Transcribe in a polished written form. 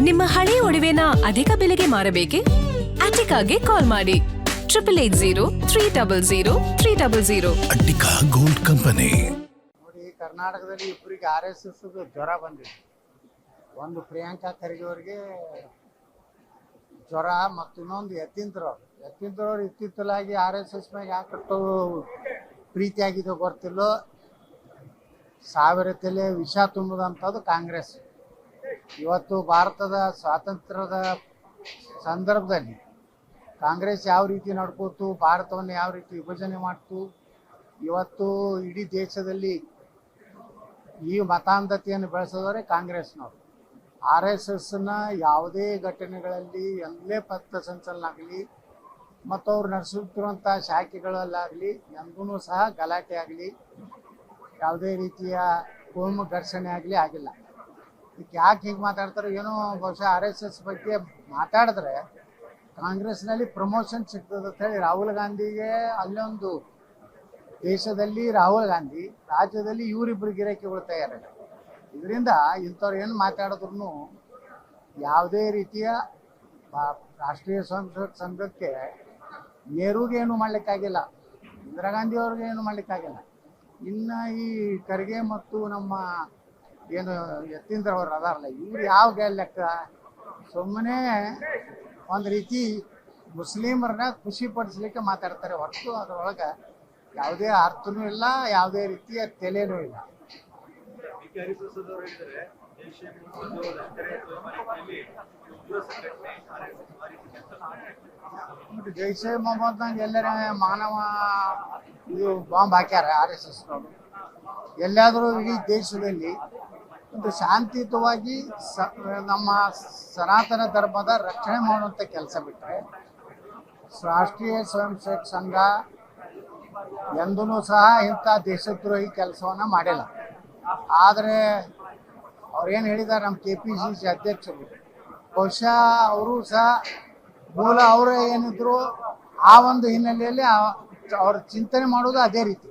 ನಿಮ್ಮ ಹಳೆಯ ಒಡವೆನ ಅಧಿಕ ಬೆಲೆಗೆ ಮಾರಬೇಕೆ? ಅಟಿಕಾಗೆ ಕಾಲ್ ಮಾಡಿ 8880 ಅಟ್ಟಿಕಾ ಗೋಲ್ಡ್ ಕಂಪನಿ. ನೋಡಿ, ಕರ್ನಾಟಕದಲ್ಲಿ ಇಬ್ಬರಿಗೆ RSS ಜ್ವರ ಬಂದಿದೆ. ಒಂದು ಪ್ರಿಯಾಂಕಾ ಖರ್ಗೆ ಅವರಿಗೆ ಜ್ವರ ಮತ್ತು ಇನ್ನೊಂದು ಯತೀಂದ್ರವ್ರು ಇತ್ತಿತ್ತಲಾಗಿ RSS ಮ್ಯಾಗ ಯಾಕಟ್ಟು ಪ್ರೀತಿಯಾಗಿದ್ದು ಗೊತ್ತಿಲ್ಲೋ, ಸಾವಿರ ತಲೆ ವಿಷ ತುಂಬುದಂಥದ್ದು ಕಾಂಗ್ರೆಸ್. ಇವತ್ತು ಭಾರತದ ಸ್ವಾತಂತ್ರ್ಯದ ಸಂದರ್ಭದಲ್ಲಿ ಕಾಂಗ್ರೆಸ್ ಯಾವ ರೀತಿ ನಡ್ಕೋತು, ಭಾರತವನ್ನು ಯಾವ ರೀತಿ ವಿಭಜನೆ ಮಾಡ್ತು, ಇವತ್ತು ಇಡೀ ದೇಶದಲ್ಲಿ ಈ ಮತಾಂಧತೆಯನ್ನು ಬೆಳೆಸಿದವರೇ ಕಾಂಗ್ರೆಸ್ನವರು. RSSನ ಯಾವುದೇ ಘಟನೆಗಳಲ್ಲಿ ಎಲ್ಲೇ ಪಥಸಂಚಲನ ಆಗಲಿ ಮತ್ತು ಅವ್ರು ನಡೆಸುತ್ತಿರುವಂಥ ಶಾಖೆಗಳಲ್ಲಾಗಲಿ ಎಂದೂ ಸಹ ಗಲಾಟೆ ಆಗಲಿ, ಯಾವುದೇ ರೀತಿಯ ಕೋಮು ಘರ್ಷಣೆ ಆಗಲಿ ಆಗಿಲ್ಲ. ಇದಕ್ಕೆ ಯಾಕೆ ಹೀಗೆ ಮಾತಾಡ್ತಾರೆ ಏನೋ, ಬಹುಶಃ RSS ಬಗ್ಗೆ ಮಾತಾಡಿದ್ರೆ ಕಾಂಗ್ರೆಸ್ನಲ್ಲಿ ಪ್ರಮೋಷನ್ ಸಿಗ್ತದೆ ಅಂತ ಹೇಳಿ ರಾಹುಲ್ ಗಾಂಧಿಗೆ ಅಲ್ಲೊಂದು ದೇಶದಲ್ಲಿ ರಾಹುಲ್ ಗಾಂಧಿ, ರಾಜ್ಯದಲ್ಲಿ ಇವರಿಬ್ಬರು ಗಿರಾಕಿಗಳು ತಯಾರಾಗ. ಇದರಿಂದ ಇಂಥವ್ರು ಏನು ಮಾತಾಡಿದ್ರು ಯಾವುದೇ ರೀತಿಯ ರಾಷ್ಟ್ರೀಯ ಸ್ವಯಂ ಸೇವಕ ಸಂಘಕ್ಕೆ ನೆಹರೂಗೆ ಏನು ಮಾಡಲಿಕ್ಕಾಗಿಲ್ಲ, ಇಂದಿರಾ ಗಾಂಧಿ ಅವ್ರಿಗೆ ಏನು ಮಾಡಲಿಕ್ಕಾಗಿಲ್ಲ. ಇನ್ನು ಈ ಖರ್ಗೆ ಮತ್ತು ನಮ್ಮ ಏನು ಯತೀಂದ್ರವ್ರು ಅದಾರಲ್ಲ, ಇವ್ರು ಯಾವ ಲೆಕ್ಕ ಸುಮ್ಮನೆ ಒಂದು ರೀತಿ ಮುಸ್ಲಿಮರನ್ನ ಖುಷಿ ಪಡಿಸ್ಲಿಕ್ಕೆ ಮಾತಾಡ್ತಾರೆ ಹೊರತು ಅದರೊಳಗೆ ಯಾವುದೇ ಅರ್ಥನೂ ಇಲ್ಲ, ಯಾವುದೇ ರೀತಿಯ ತಲೆನೂ ಇಲ್ಲ. ಜೈಷೆ ಮೊಹಮ್ಮದ್ನಾಗ ಎಲ್ಲರ ಮಾನವ ಇದು ಬಾಂಬ್ ಹಾಕ್ಯಾರ RSSನವರು. ಎಲ್ಲಾದರೂ ಇಡೀ ದೇಶದಲ್ಲಿ ಒಂದು ಶಾಂತಿಯುತವಾಗಿ ನಮ್ಮ ಸನಾತನ ಧರ್ಮದ ರಕ್ಷಣೆ ಮಾಡುವಂಥ ಕೆಲಸ ಬಿಟ್ಟರೆ ರಾಷ್ಟ್ರೀಯ ಸ್ವಯಂ ಸೇವಕ ಸಂಘ ಎಂದೂ ಸಹ ಇಂಥ ದೇಶದ್ರೋಹಿ ಕೆಲಸವನ್ನು ಮಾಡಿಲ್ಲ. ಆದರೆ ಅವ್ರೇನು ಹೇಳಿದ್ದಾರೆ, ನಮ್ಮ KPCC ಅಧ್ಯಕ್ಷರು, ಬಹುಶಃ ಅವರು ಸಹ ಮೂಲ ಅವರೇ ಏನಿದ್ರು ಆ ಒಂದು ಹಿನ್ನೆಲೆಯಲ್ಲಿ ಅವ್ರ ಚಿಂತನೆ ಮಾಡೋದು ಅದೇ ರೀತಿ.